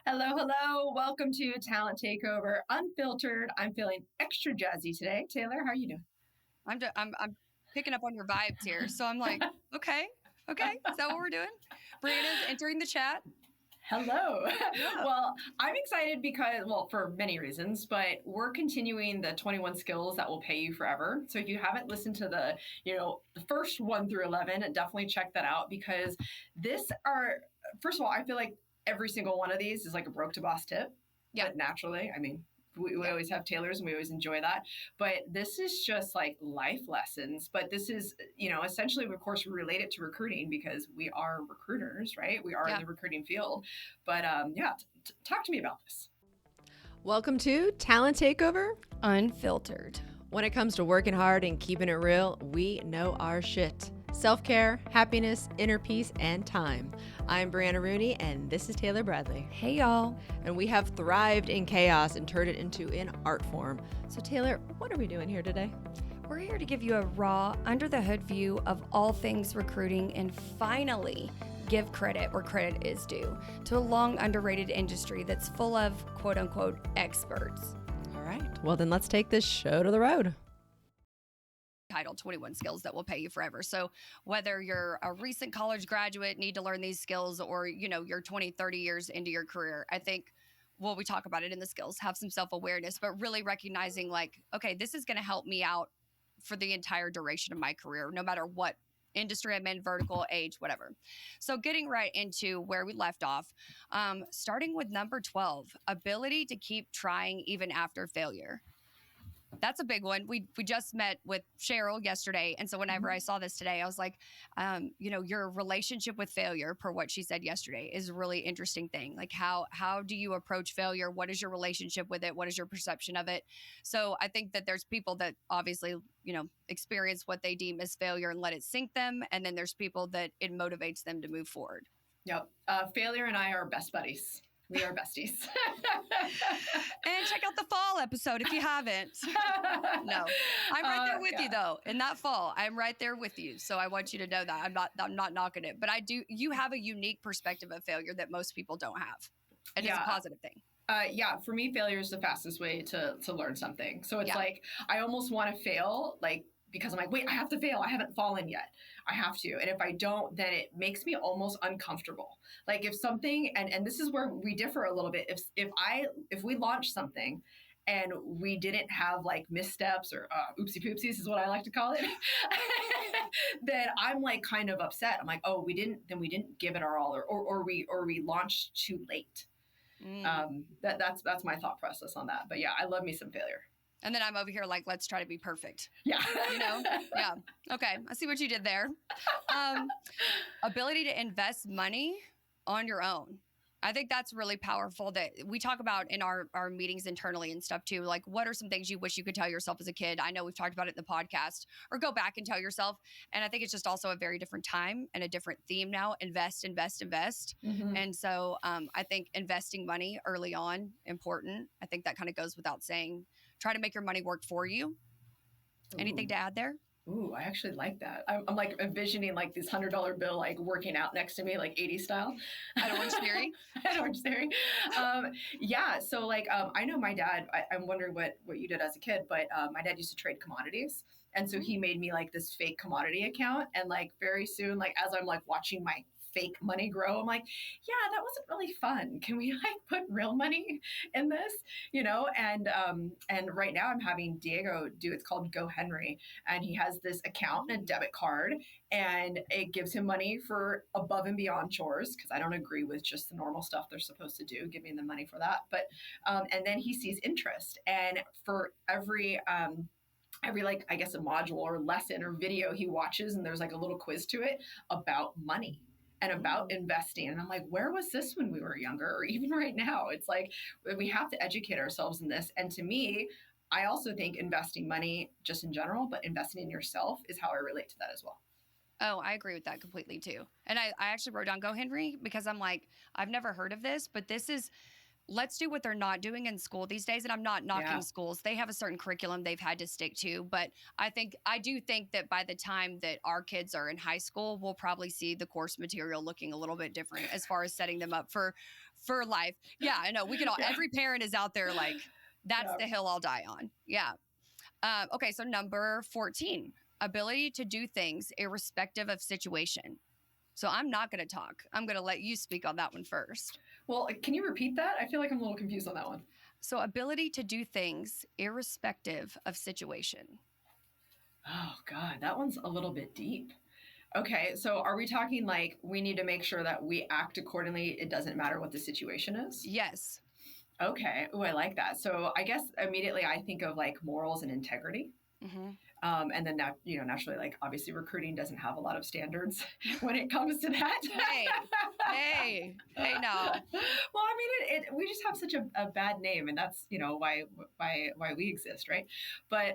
Hello, hello. Welcome to Talent Takeover Unfiltered. I'm feeling extra jazzy today. Taylor, how are you doing? I'm picking up on your vibes here. So I'm like, okay. Is that what we're doing? Brianna's entering the chat. Hello. Yeah. Well, I'm excited because, well, for many reasons, but we're continuing the 21 skills that will pay you forever. So if you haven't listened to the first 1 through 11, definitely check that out because first of all, I feel like every single one of these is like a broke to boss tip. Yeah. But naturally, I mean, we always have Taylors and we always enjoy that. But this is just like life lessons. But this is, essentially, of course, we relate it to recruiting because we are recruiters, right? We are in the recruiting field. But talk to me about this. Welcome to Talent Takeover Unfiltered. When it comes to working hard and keeping it real, we know our shit. Self-care, happiness, inner peace, and time. I'm Brianna Rooney, and this is Taylor Bradley. Hey, y'all. And we have thrived in chaos and turned it into an art form. So, Taylor, what are we doing here today? We're here to give you a raw, under-the-hood view of all things recruiting and finally give credit where credit is due to a long underrated industry that's full of quote-unquote experts. All right. Well, then let's take this show to the road. Titled 21 skills that will pay you forever. So whether you're a recent college graduate, need to learn these skills, or, you're 20, 30 years into your career, I think, well, we talk about it in the skills, have some self-awareness, but really recognizing like, okay, this is going to help me out for the entire duration of my career, no matter what industry I'm in, vertical, age, whatever. So getting right into where we left off, starting with number 12, ability to keep trying even after failure. That's a big one. We just met with Cheryl yesterday. And so whenever I saw this today, I was like, your relationship with failure, per what she said yesterday, is a really interesting thing. Like how do you approach failure? What is your relationship with it? What is your perception of it? So I think that there's people that obviously, experience what they deem as failure and let it sink them. And then there's people that it motivates them to move forward. Yep. Failure and I are best buddies. We are besties. And check out the fall episode if you haven't. No, I'm right there with you though. In that fall, I'm right there with you. So I want you to know that I'm not knocking it, but you have a unique perspective of failure that most people don't have. And it's a positive thing. For me, failure is the fastest way to learn something. So it's like, I almost want to fail, like, because I'm like, wait, I have to fail. I haven't fallen yet. I have to. And if I don't, then it makes me almost uncomfortable. Like if something, and this is where we differ a little bit. If we launch something and we didn't have like missteps or oopsie poopsies is what I like to call it, then I'm like kind of upset. I'm like, oh, we didn't give it our all, or we launched too late. That's my thought process on that. But yeah, I love me some failure. And then I'm over here like, let's try to be perfect. Yeah. Yeah. Okay. I see what you did there. Ability to invest money on your own. I think that's really powerful that we talk about in our meetings internally and stuff too. Like, what are some things you wish you could tell yourself as a kid? I know we've talked about it in the podcast, or go back and tell yourself. And I think it's just also a very different time and a different theme now. Invest. Mm-hmm. And so I think investing money early on, important. I think that kind of goes without saying. Try to make your money work for you. Anything to add there? Ooh, I actually like that. I'm like envisioning like this $100 bill like working out next to me, like 80s style. At Orange Theory. At Orange Theory. So like I know my dad. I'm wondering what you did as a kid, but my dad used to trade commodities, and so he made me like this fake commodity account, and like very soon, like as I'm like watching my fake money grow, I'm like, yeah, that wasn't really fun. Can we like put real money in this? And right now I'm having Diego do, it's called Go Henry, and he has this account and a debit card, and it gives him money for above and beyond chores, because I don't agree with just the normal stuff they're supposed to do. Give me the money for that. But and then he sees interest, and for every like, I guess, a module or lesson or video he watches, and there's like a little quiz to it about money and about investing. And I'm like, where was this when we were younger, or even right now? It's like, we have to educate ourselves in this. And to me, I also think investing money just in general, but investing in yourself is how I relate to that as well. Oh, I agree with that completely too. And I actually wrote down Go Henry because I'm like, I've never heard of this, but this is let's do what they're not doing in school these days. And I'm not knocking schools. They have a certain curriculum they've had to stick to. But I do think that by the time that our kids are in high school, we'll probably see the course material looking a little bit different as far as setting them up for life. Yeah, I know. We can all, every parent is out there like, that's the hill I'll die on. Yeah. Okay. So number 14, ability to do things irrespective of situation. So I'm not going to talk. I'm going to let you speak on that one first. Well, can you repeat that? I feel like I'm a little confused on that one. So ability to do things irrespective of situation. Oh, God, that one's a little bit deep. Okay, so are we talking like we need to make sure that we act accordingly? It doesn't matter what the situation is? Yes. Okay. Oh, I like that. So I guess immediately I think of like morals and integrity. Mm-hmm. And then that, naturally, like obviously recruiting doesn't have a lot of standards when it comes to that. Hey, no. Well, I mean, we just have such a bad name, and that's, why we exist. Right. But,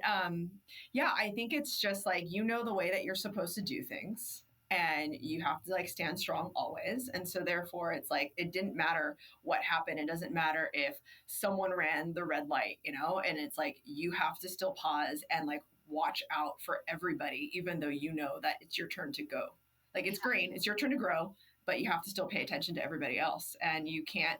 yeah, I think it's just like, the way that you're supposed to do things, and you have to like stand strong always. And so therefore it's like, it didn't matter what happened. It doesn't matter if someone ran the red light, and it's like, you have to still pause and like watch out for everybody, even though that it's your turn to go. Like it's green, it's your turn to grow, but you have to still pay attention to everybody else. And you can't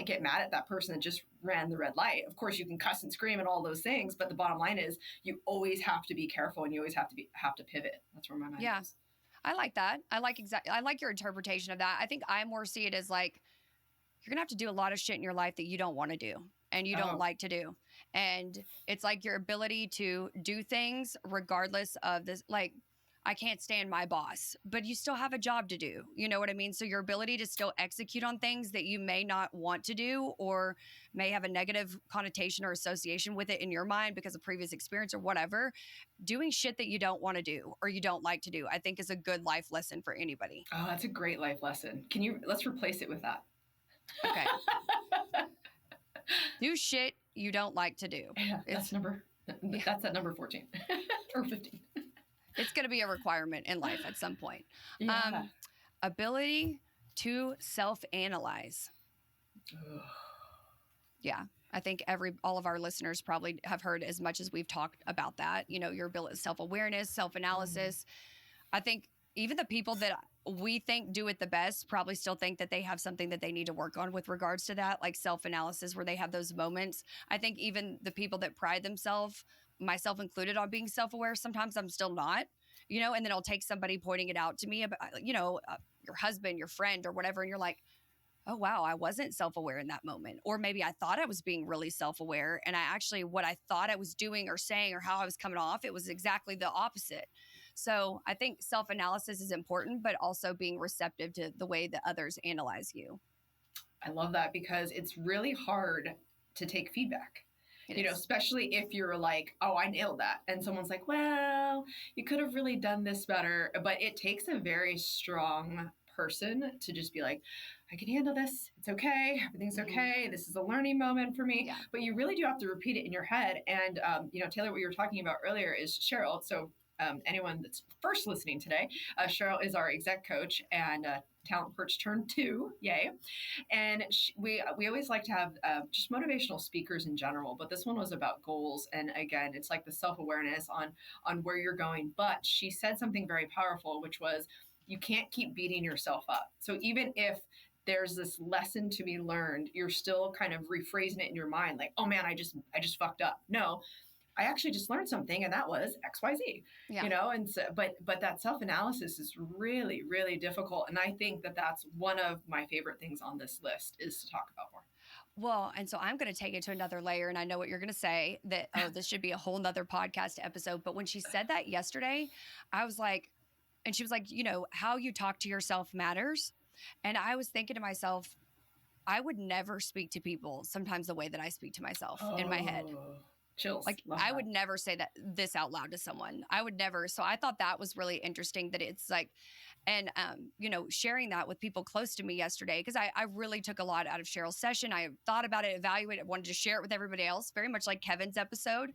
get mad at that person that just ran the red light. Of course you can cuss and scream and all those things, but the bottom line is you always have to be careful, and you always have to pivot. That's where my mind is. I like that. I like your interpretation of that. I think I more see it as like, you're going to have to do a lot of shit in your life that you don't want to do and you don't like to do. And it's like your ability to do things regardless of this, like, I can't stand my boss, but you still have a job to do. You know what I mean? So your ability to still execute on things that you may not want to do or may have a negative connotation or association with it in your mind because of previous experience or whatever, doing shit that you don't want to do or you don't like to do, I think is a good life lesson for anybody. Oh, that's a great life lesson. Let's replace it with that. Okay. Do shit you don't like to do. Yeah, that's at number 14 or 15. It's going to be a requirement in life at some point. Yeah. Ability to self-analyze. Yeah. I think all of our listeners probably have heard as much as we've talked about that. Your ability, self-awareness, self-analysis. I think even the people that we think do it the best probably still think that they have something that they need to work on with regards to that, like self-analysis, where they have those moments. I think even the people that pride themselves, myself included, on being self-aware, sometimes I'm still not, and then I'll take somebody pointing it out to me about, your husband, your friend or whatever. And you're like, oh, wow, I wasn't self-aware in that moment. Or maybe I thought I was being really self-aware. And what I thought I was doing or saying or how I was coming off, it was exactly the opposite. So I think self-analysis is important, but also being receptive to the way that others analyze you. I love that because it's really hard to take feedback. Especially if you're like, oh, I nailed that. And someone's like, well, you could have really done this better. But it takes a very strong person to just be like, I can handle this. It's okay. Everything's okay. This is a learning moment for me. Yeah. But you really do have to repeat it in your head. And, Taylor, what you were talking about earlier is Cheryl. So anyone that's first listening today, Cheryl is our exec coach and Talent Perch Turn 2, yay. And we always like to have just motivational speakers in general, but this one was about goals. And again, it's like the self-awareness on where you're going. But she said something very powerful, which was, you can't keep beating yourself up. So even if there's this lesson to be learned, you're still kind of rephrasing it in your mind, like, oh man, I just fucked up. No, I actually just learned something, and that was XYZ, and so, but that self-analysis is really, really difficult. And I think that that's one of my favorite things on this list is to talk about more. Well, and so I'm going to take it to another layer, and I know what you're going to say, that, oh, this should be a whole nother podcast episode. But when she said that yesterday, I was like, and she was like, how you talk to yourself matters. And I was thinking to myself, I would never speak to people sometimes the way that I speak to myself in my head. Chills. Like I would never say this out loud to someone. I would never. So I thought that was really interesting that it's like, and, sharing that with people close to me yesterday, because I really took a lot out of Cheryl's session. I thought about it, evaluated, wanted to share it with everybody else, very much like Kevin's episode.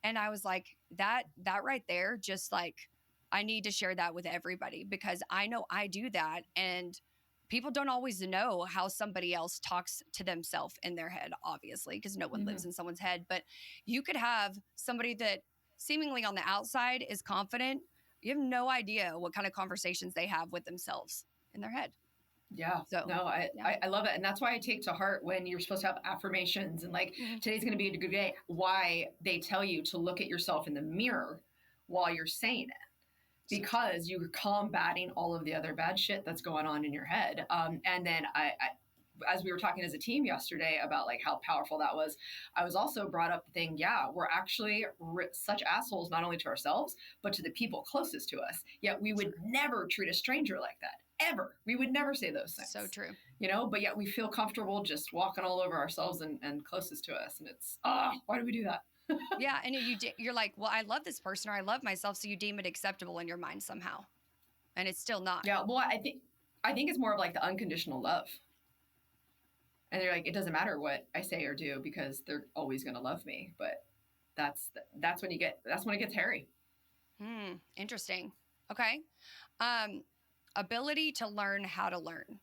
And I was like, that right there, just like, I need to share that with everybody because I know I do that. And people don't always know how somebody else talks to themselves in their head, obviously, because no one lives in someone's head. But you could have somebody that seemingly on the outside is confident. You have no idea what kind of conversations they have with themselves in their head. Yeah. So, no, I love it. And that's why I take to heart when you're supposed to have affirmations and like, today's going to be a good day, why they tell you to look at yourself in the mirror while you're saying it. Because you're combating all of the other bad shit that's going on in your head. And then I, as we were talking as a team yesterday about like how powerful that was, I was also brought up the thing, we're actually such assholes, not only to ourselves, but to the people closest to us. Yet we would never treat a stranger like that, ever. We would never say those things. So true. You know, but yet we feel comfortable just walking all over ourselves and closest to us. And it's, why do we do that? Yeah. And you're like, well, I love this person or I love myself. So you deem it acceptable in your mind somehow. And it's still not. Yeah. Well, I think it's more of like the unconditional love. And they're like, it doesn't matter what I say or do because they're always going to love me. But that's when it gets hairy. Interesting. Okay. Ability to learn how to learn.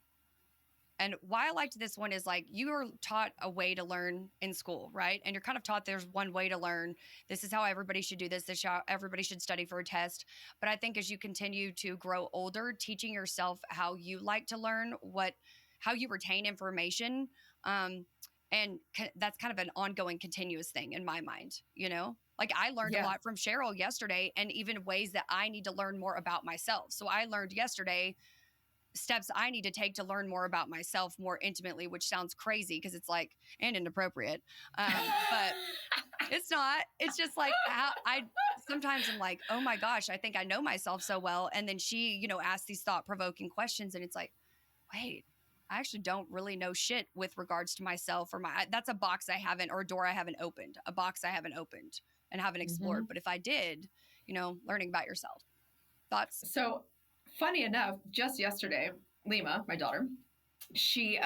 And why I liked this one is like you are taught a way to learn in school, right? And you're kind of taught there's one way to learn. This is how everybody should do this. This is how everybody should study for a test. But I think as you continue to grow older, teaching yourself how you like to learn, how you retain information, and that's kind of an ongoing, continuous thing in my mind, you know? Like I learned a lot from Cheryl yesterday and even ways that I need to learn more about myself. So I learned yesterday steps I need to take to learn more about myself more intimately, which sounds crazy because it's like, and inappropriate. But it's not, it's just like how sometimes I'm like, oh my gosh, I think I know myself so well. And then she, asks these thought-provoking questions and it's like, wait, I actually don't really know shit with regards to myself or that's a box I haven't, or a door I haven't opened, a box I haven't opened and haven't explored. But if I did, learning about yourself. Thoughts? So funny enough, just yesterday, Lima, my daughter, she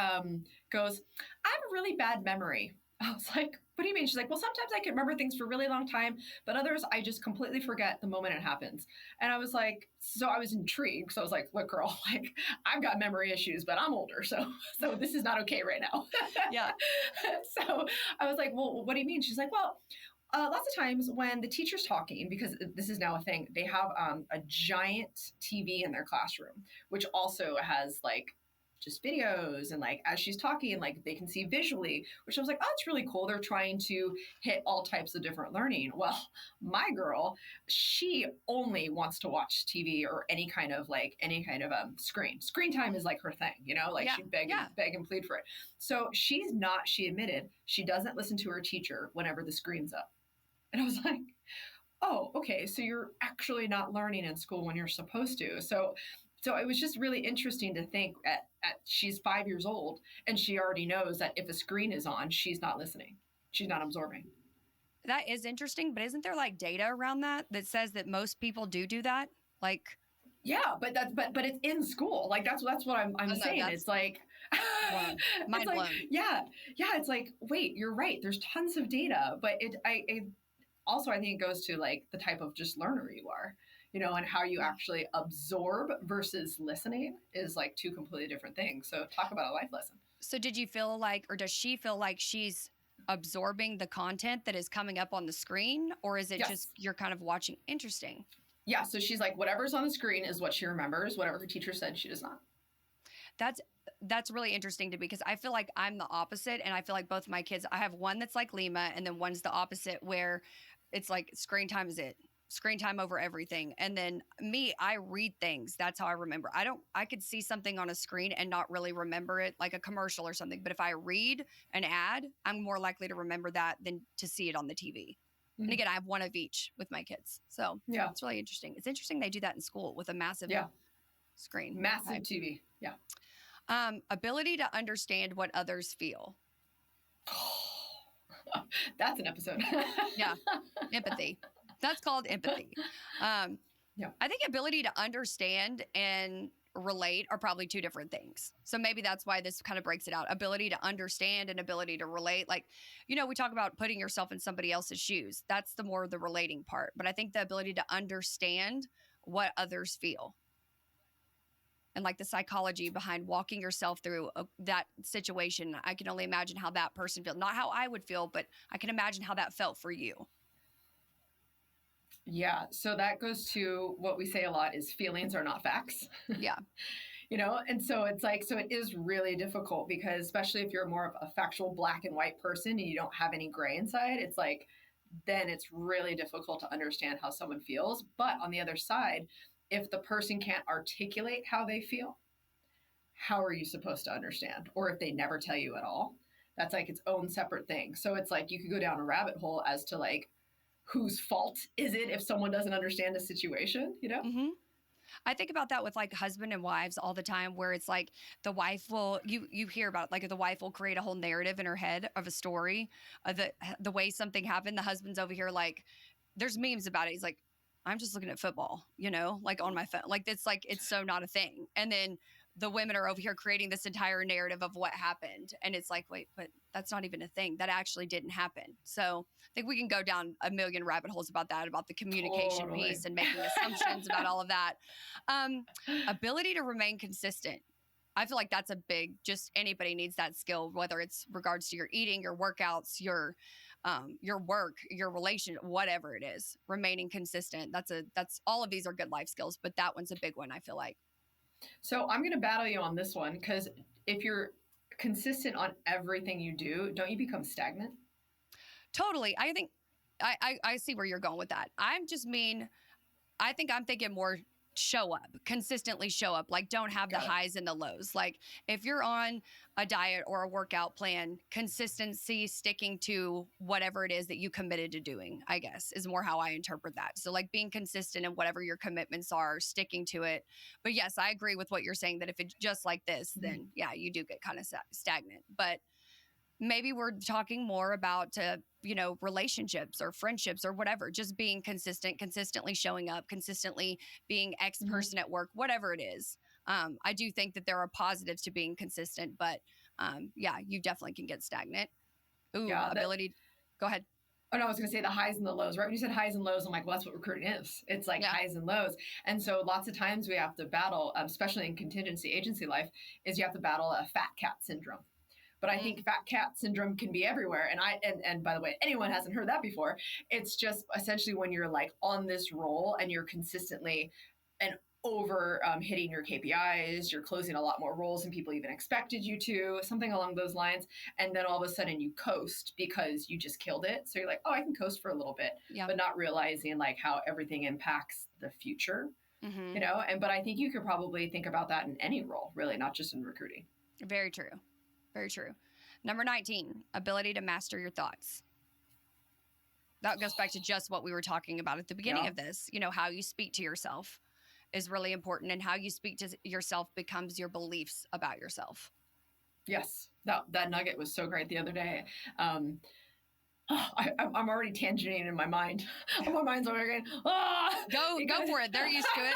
goes, I have a really bad memory. I was like, what do you mean? She's like, well, sometimes I can remember things for a really long time, but others I just completely forget the moment it happens. And I was like, so I was intrigued. So I was like, look, girl, like I've got memory issues, but I'm older. So this is not okay right now. Yeah. So I was like, well, what do you mean? She's like, well, lots of times when the teacher's talking, because this is now a thing, they have a giant TV in their classroom, which also has like just videos and like as she's talking, like they can see visually, which I was like, oh, it's really cool. They're trying to hit all types of different learning. Well, my girl, she only wants to watch TV or any kind of screen. Screen time is like her thing, she'd beg and plead for it. So she admitted she doesn't listen to her teacher whenever the screen's up. And I was like, oh, okay. So you're actually not learning in school when you're supposed to. So it was just really interesting to think at she's 5 years old and she already knows that if a screen is on, she's not listening. She's not absorbing. That is interesting, but isn't there like data around that says that most people do that? Like, yeah, but it's in school. Like that's what I'm saying. It's like, mind blown. Yeah. It's like, wait, you're right. There's tons of data, but I also, I think it goes to like the type of just learner you are, and how you actually absorb versus listening is like two completely different things. So talk about a life lesson. So did you feel like, or does she feel like she's absorbing the content that is coming up on the screen? Or is it just you're kind of watching? Interesting. Yeah. So she's like, whatever's on the screen is what she remembers. Whatever her teacher said, she does not. That's really interesting to me because I feel like I'm the opposite. And I feel like both my kids, I have one that's like Lima and then one's the opposite where it's like screen time is it. Screen time over everything. And then me, I read things. That's how I remember. I could see something on a screen and not really remember it, like a commercial or something. But if I read an ad, I'm more likely to remember that than to see it on the TV. Mm-hmm. And again, I have one of each with my kids. So it's really interesting. It's interesting they do that in school with a massive screen. Massive TV. Yeah. Ability to understand what others feel. That's an episode. Yeah. Empathy. That's called empathy. I think ability to understand and relate are probably two different things. So maybe that's why this kind of breaks it out. Ability to understand and ability to relate. Like, we talk about putting yourself in somebody else's shoes. That's the more the relating part. But I think the ability to understand what others feel. and like the psychology behind walking yourself through that situation. I can only imagine how that person feels. Not how I would feel, but I can imagine how that felt for you. Yeah. So that goes to what we say a lot is feelings are not facts. Yeah. And so it's like, so it is really difficult because especially if you're more of a factual black and white person and you don't have any gray inside, it's like, then it's really difficult to understand how someone feels. But on the other side, if the person can't articulate how they feel, how are you supposed to understand? Or if they never tell you at all, that's like its own separate thing. So it's like you could go down a rabbit hole as to like, whose fault is it if someone doesn't understand a situation, Mm-hmm. I think about that with like husband and wives all the time, where it's like the wife will, you hear about it, like the wife will create a whole narrative in her head of a story of the way something happened. The husband's over here like, there's memes about it. He's like, I'm just looking at football, like on my phone. Like it's so not a thing. And then the women are over here creating this entire narrative of what happened. And it's like, wait, but that's not even a thing. That actually didn't happen. So I think we can go down a million rabbit holes about that, about the communication piece and making assumptions about all of that. Ability to remain consistent. I feel like that's a big, just anybody needs that skill, whether it's regards to your eating, your workouts, your work, your relation, whatever it is, remaining consistent. That's all of these are good life skills, but that one's a big one, I feel like. So I'm going to battle you on this one because if you're consistent on everything you do, don't you become stagnant? Totally. I think I see where you're going with that. I think I'm thinking more show up, consistently show up, like don't have the highs and the lows. Like if you're on a diet or a workout plan, consistency, sticking to whatever it is that you committed to doing, I guess is more how I interpret that. So like being consistent in whatever your commitments are, sticking to it. But yes, I agree with what you're saying that if it's just like this, then yeah, you do get kind of stagnant. But maybe we're talking more about, relationships or friendships or whatever, just being consistent, consistently showing up, consistently being X person at work, whatever it is. I do think that there are positives to being consistent, but yeah, you definitely can get stagnant. Ooh, yeah, ability. Go ahead. Oh, no, I was going to say the highs and the lows, right? When you said highs and lows, I'm like, well, that's what recruiting is. It's like highs and lows. And so lots of times we have to battle, especially in contingency agency life, is you have to battle a fat cat syndrome. But I think fat cat syndrome can be everywhere. And by the way, anyone hasn't heard that before. It's just essentially when you're like on this roll and you're consistently and over hitting your KPIs, you're closing a lot more roles than people even expected you to, something along those lines. And then all of a sudden you coast because you just killed it. So you're like, oh, I can coast for a little bit, but not realizing like how everything impacts the future, but I think you could probably think about that in any role, really, not just in recruiting. Very true. Very true. Number 19, ability to master your thoughts. That goes back to just what we were talking about at the beginning of this. How you speak to yourself is really important, and how you speak to yourself becomes your beliefs about yourself. Yes. That nugget was so great the other day. I'm already tangenting in my mind. My mind's over again. Go for it. They're used to it.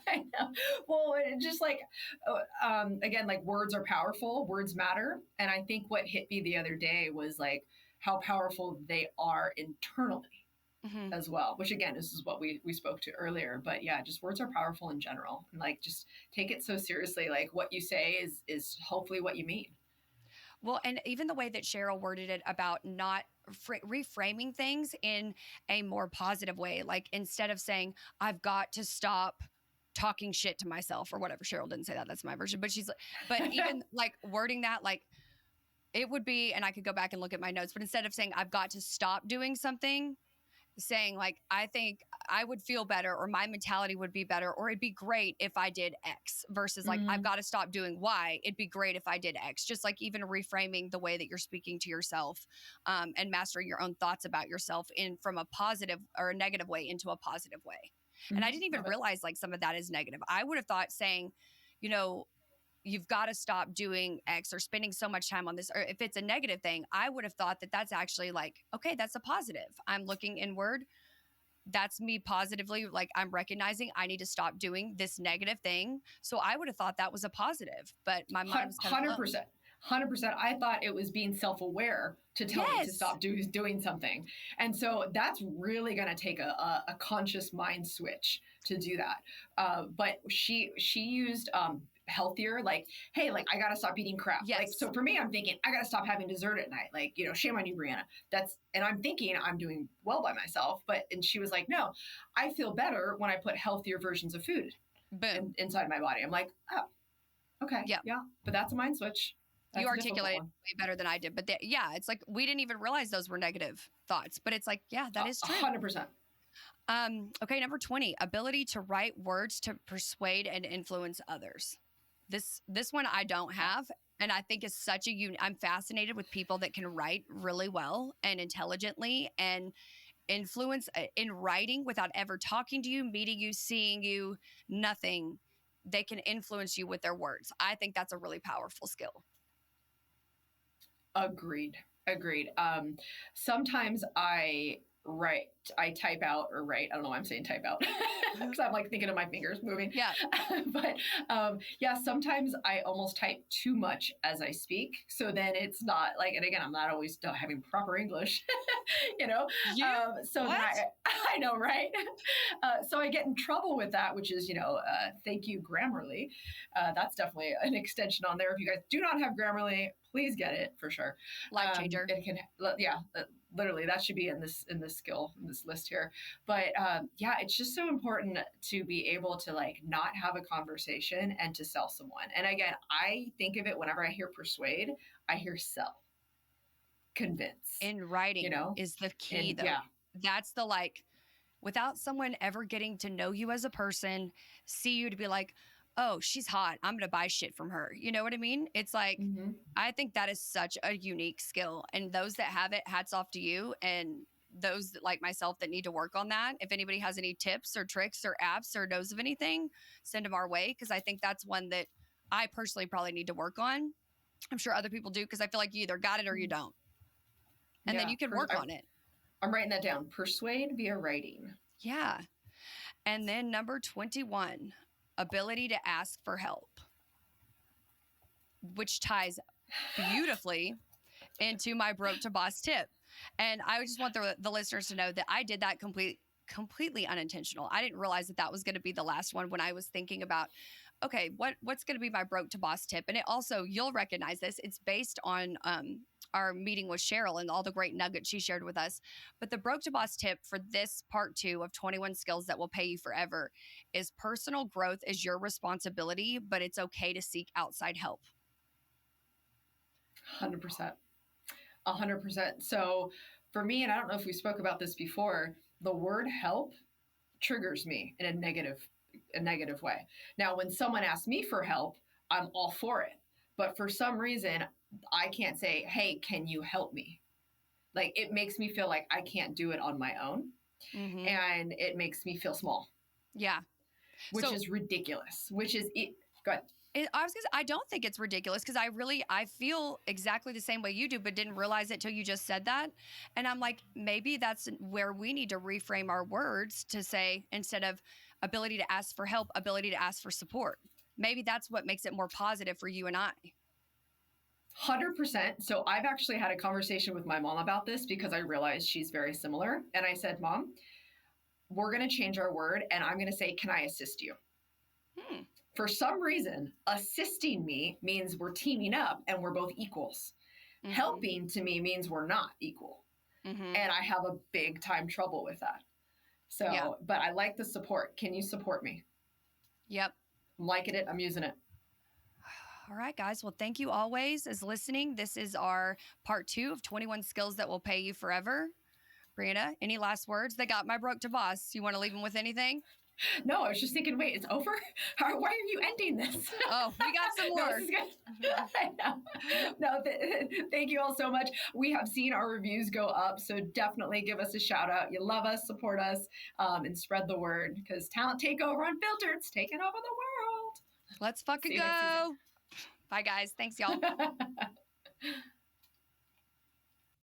I know. Well, just like, again, like words are powerful. Words matter. And I think what hit me the other day was like how powerful they are internally as well, which again, this is what we spoke to earlier. But yeah, just words are powerful in general. And like, just take it so seriously. Like what you say is hopefully what you mean. Well, and even the way that Cheryl worded it about not reframing things in a more positive way, like instead of saying, I've got to stop talking shit to myself or whatever. Cheryl didn't say that. That's my version. But she's like, but even like wording that, like it would be, and I could go back and look at my notes, but instead of saying, I've got to stop doing something, saying like, I think I would feel better, or my mentality would be better, or it'd be great if I did X, versus like, I've got to stop doing Y. It'd be great if I did X. Just like even reframing the way that you're speaking to yourself, and mastering your own thoughts about yourself from a positive or a negative way into a positive way. And I didn't even realize like some of that is negative. I would have thought saying, you've got to stop doing X or spending so much time on this, or if it's a negative thing, I would have thought that that's actually like, okay, that's a positive. I'm looking inward. That's me positively, like I'm recognizing I need to stop doing this negative thing. So I would have thought that was a positive, but my mind was kind of 100%. 100%. I thought it was being self-aware to tell me to stop doing something. And so that's really going to take a conscious mind switch to do that. But she used healthier, like, hey, like, I got to stop eating crap. Yes. Like, so for me, I'm thinking I got to stop having dessert at night. Like, you know, shame on you, Brianna. And I'm thinking I'm doing well by myself. And she was like, no, I feel better when I put healthier versions of food inside my body. I'm like, oh, okay. Yeah. But that's a mind switch. You articulated way better than I did. But it's like we didn't even realize those were negative thoughts. But it's like, yeah, that is true. 100%. Okay, number 20, ability to write words to persuade and influence others. This one I don't have. And I think is such I'm fascinated with people that can write really well and intelligently and influence in writing without ever talking to you, meeting you, seeing you, nothing. They can influence you with their words. I think that's a really powerful skill. Agreed. Sometimes I type out or write. I don't know why I'm saying type out because I'm like thinking of my fingers moving. Yeah. But sometimes I almost type too much as I speak. So then it's not like, and again, I'm not always having proper English, you know? So then I know, right? So I get in trouble with that, which is, thank you, Grammarly. That's definitely an extension on there. If you guys do not have Grammarly, please get it for sure. Life changer. It can, literally that should be in this list here. But it's just so important to be able to like not have a conversation and to sell someone. And again, I think of it whenever I hear persuade, I hear sell, convince. In writing, is the key though. Yeah. That's the without someone ever getting to know you as a person, see you to be like, oh, she's hot, I'm going to buy shit from her. You know what I mean? It's like, I think that is such a unique skill. And those that have it, hats off to you. And those like myself that need to work on that. If anybody has any tips or tricks or apps or knows of anything, send them our way. Because I think that's one that I personally probably need to work on. I'm sure other people do because I feel like you either got it or you don't. And then you can work on it. I'm writing that down. Persuade via writing. Yeah. And then number 21. Ability to ask for help, which ties beautifully into my broke to boss tip. And I just want the listeners to know that I did that completely unintentional. I didn't realize that was going to be the last one when I was thinking about, okay, what's going to be my broke to boss tip? And it also, you'll recognize this. It's based on our meeting with Cheryl and all the great nuggets she shared with us. But the broke to boss tip for this part 2 of 21 skills that will pay you forever is personal growth is your responsibility, but it's okay to seek outside help. 100%. 100%. So for me, and I don't know if we spoke about this before, the word help triggers me in a negative way. Now, when someone asks me for help, I'm all for it. But for some reason, I can't say, hey, can you help me? Like, it makes me feel like I can't do it on my own. Mm-hmm. And it makes me feel small. Yeah. Which is ridiculous, which is it. Go ahead. I don't think it's ridiculous because I feel exactly the same way you do, but didn't realize it till you just said that. And I'm like, maybe that's where we need to reframe our words to say, instead of ability to ask for help, ability to ask for support. Maybe that's what makes it more positive for you and I. 100%. So I've actually had a conversation with my mom about this because I realized she's very similar. And I said, Mom, we're going to change our word and I'm going to say, can I assist you? For some reason, assisting me means we're teaming up and we're both equals. Mm-hmm. Helping to me means we're not equal. Mm-hmm. And I have a big time trouble with that. So, But I like the support. Can you support me? Yep. I'm liking it. I'm using it. All right, guys. Well, thank you always as listening. This is our part 2 of 21 skills that will pay you forever. Brianna, any last words? They got my broke to boss. You want to leave them with anything? No, I was just thinking, wait, it's over? Why are you ending this? Oh, we got some more. Thank you all so much. We have seen our reviews go up, so definitely give us a shout out. You love us, support us, and spread the word because Talent Takeover Unfiltered, it's taking over the world. Let's fucking go. Bye, guys. Thanks, y'all.